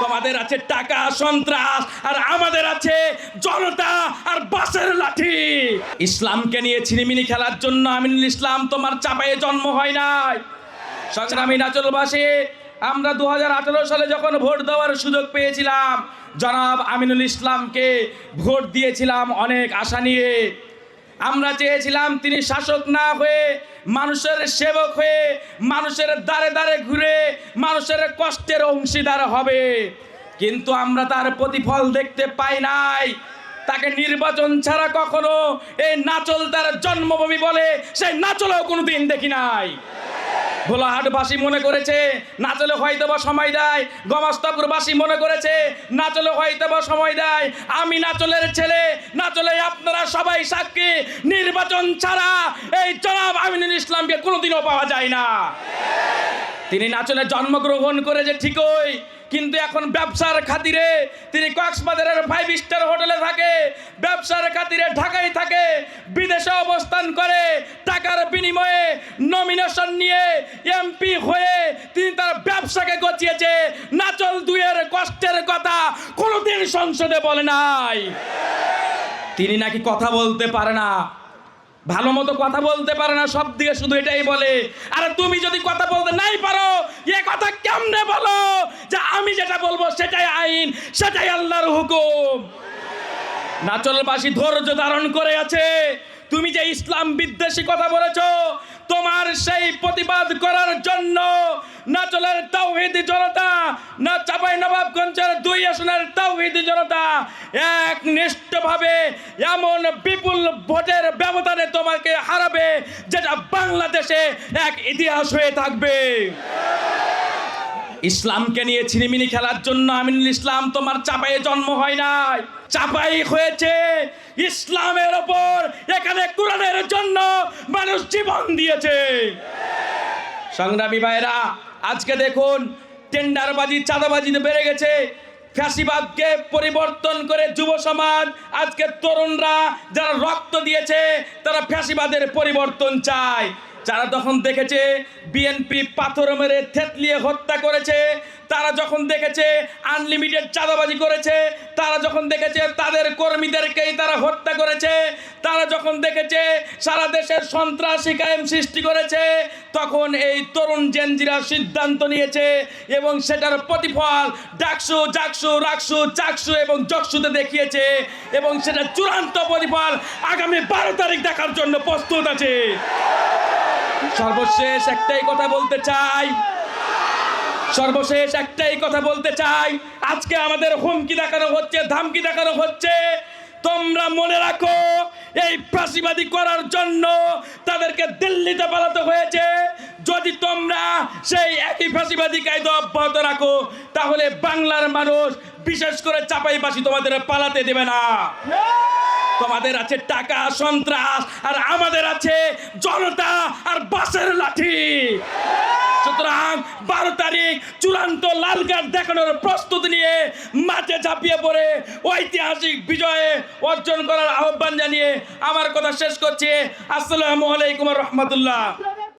তোমাদের আছে টাকা সন্ত্রাস, আর আমাদের আছে জনতা আর বাসের লাঠি। ইসলামকে নিয়ে ছিনিমিনি খেলার জন্য আমিনুল ইসলাম তোমার চাপায়ে জন্ম হয় নাই। সংগ্রামী নাচলবাসী, আমরা 2018 সালে যখন ভোট দেওয়ার সুযোগ পেয়েছিলাম, জনাব আমিনুল ইসলামকে ভোট দিয়েছিলাম অনেক আশা নিয়ে। আমরা চেয়েছিলাম তিনি শাসক না হয়ে মানুষের সেবক হয়ে মানুষের দ্বারে দ্বারে ঘুরে মানুষের কষ্টের অংশীদার হবে, কিন্তু আমরা তার প্রতিফল দেখতে পাই নাই। তাকে নির্বাচন ছাড়া কখনো এই নাচল তার জন্মভূমি বলে সেই নাচলেও কোনোদিন দেখি নাই। ভোলাহাটবাসী মনে করেছে নাচলে হয়তো বা সময় দেয়, গমাস্তাপুরবাসী মনে করেছে নাচলে হয়তো বা সময় দেয়। আমি নাচলের ছেলে, নাচলে আপনারা সবাই সাক্ষী, নির্বাচন ছাড়া এই জনাব আমিনুল ইসলামকে কোনোদিনও পাওয়া যায় না। তিনি নাচলে জন্মগ্রহণ করেছে ঠিকই, কিন্তু এখন ব্যবসার খাতিরে তিনি কক্সবাজারের 5 স্টার হোটেলে থাকে, ব্যবসার খাতিরে ঢাকায় থাকে, বিদেশে অবস্থান করে, টাকার বিনিময়ে নমিনেশন নিয়ে এমপি হয়ে তিনি তার ব্যবসাকে গচিয়েছে। নাচল দুয়ের কষ্টের কথা কোনোদিন সংসদে বলে নাই। তিনি নাকি কথা বলতে পারে না, ভালো মতো কথা বলতে পারে না, সব দিকে শুধু এটাই বলে। আর তুমি যদি কথা বলতে নাই পারো, এ কথা কেমনে বলো যে আমি যেটা বলবো সেটাই আইন, সেটাই আল্লাহর হুকুম? নাচলবাসী ধৈর্য ধারণ করে আছে। তুমি যে ইসলাম বিদ্বেষী কথা বলেছো, তোমার সেই প্রতিবাদ করার জন্য নাচলের তাওহীদি জনতা, না চাঁপাইনবাবগঞ্জের 2 আসনের তাওহীদি জনতা একনিষ্ঠভাবে এমন বিপুল ভোটের ব্যবধানে তোমাকে হারাবে যেটা বাংলাদেশে এক ইতিহাস হয়ে থাকবে। ইসলামকে নিয়ে ছিনিমিনি খেলার জন্য আমিনুল ইসলাম তোমার চাপায়ে জন্ম হয় নাই, চাপাই হয়েছে ইসলামের ওপর। এখানে কোরআনের জন্য মানুষ জীবন দিয়েছে। সংগ্রামী ভাইরা, আজকে দেখুন টেন্ডারবাজি, চাঁদাবাজিতে বেড়ে গেছে। ফ্যাসিবাদকে পরিবর্তন করে যুব সমাজ, আজকে তরুণরা যারা রক্ত দিয়েছে তারা ফ্যাসিবাদের পরিবর্তন চায়। যারা তখন দেখেছে বিএনপি পাথর মেরে থেতলিয়ে হত্যা করেছে, তারা যখন দেখেছে আনলিমিটেড চাঁদাবাজি করেছে, তারা যখন দেখেছে তাদের কর্মীদেরকেই তারা হত্যা করেছে, তারা যখন দেখেছে সারা দেশের সন্ত্রাসী কায়েম সৃষ্টি করেছে, তখন এই তরুণ জেনজিরা সিদ্ধান্ত নিয়েছে এবং সেটার প্রতিফল ডাকসু, জাকসু, রাকসু, চাকসু এবং জকসুতে দেখিয়েছে এবং সেটা চূড়ান্ত প্রতিফল আগামী 12 তারিখ দেখার জন্য প্রস্তুত আছে। সর্বশেষ একটাই কথা বলতে চাই, আজকে আমাদের হুমকি দেখানো হচ্ছে, ধামকি দেখানো হচ্ছে। তোমরা মনে রাখো, এই ফাঁসিবাদী করার জন্য তাদেরকে দিল্লিতে পালাতে হয়েছে। যদি তোমরা সেই একই ফাঁসিবাদী কায়দা অব্যাহত রাখো, তাহলে বাংলার মানুষ, বিশেষ করে চাঁপাইবাসী তোমাদের পালাতে দেবে না। তোমাদের আছে টাকা সন্ত্রাস, আর আমাদের আছে জনতা আর বাসের লাঠি। সুতরাং 12 তারিখ চূড়ান্ত লাল কার্ড দেখানোর প্রস্তুতি নিয়ে মাঠে ঝাঁপিয়ে পড়ে ঐতিহাসিক বিজয়ে অর্জন করার আহ্বান জানিয়ে আমার কথা শেষ করছি। আসসালামু আলাইকুম ওয়া রাহমাতুল্লাহ।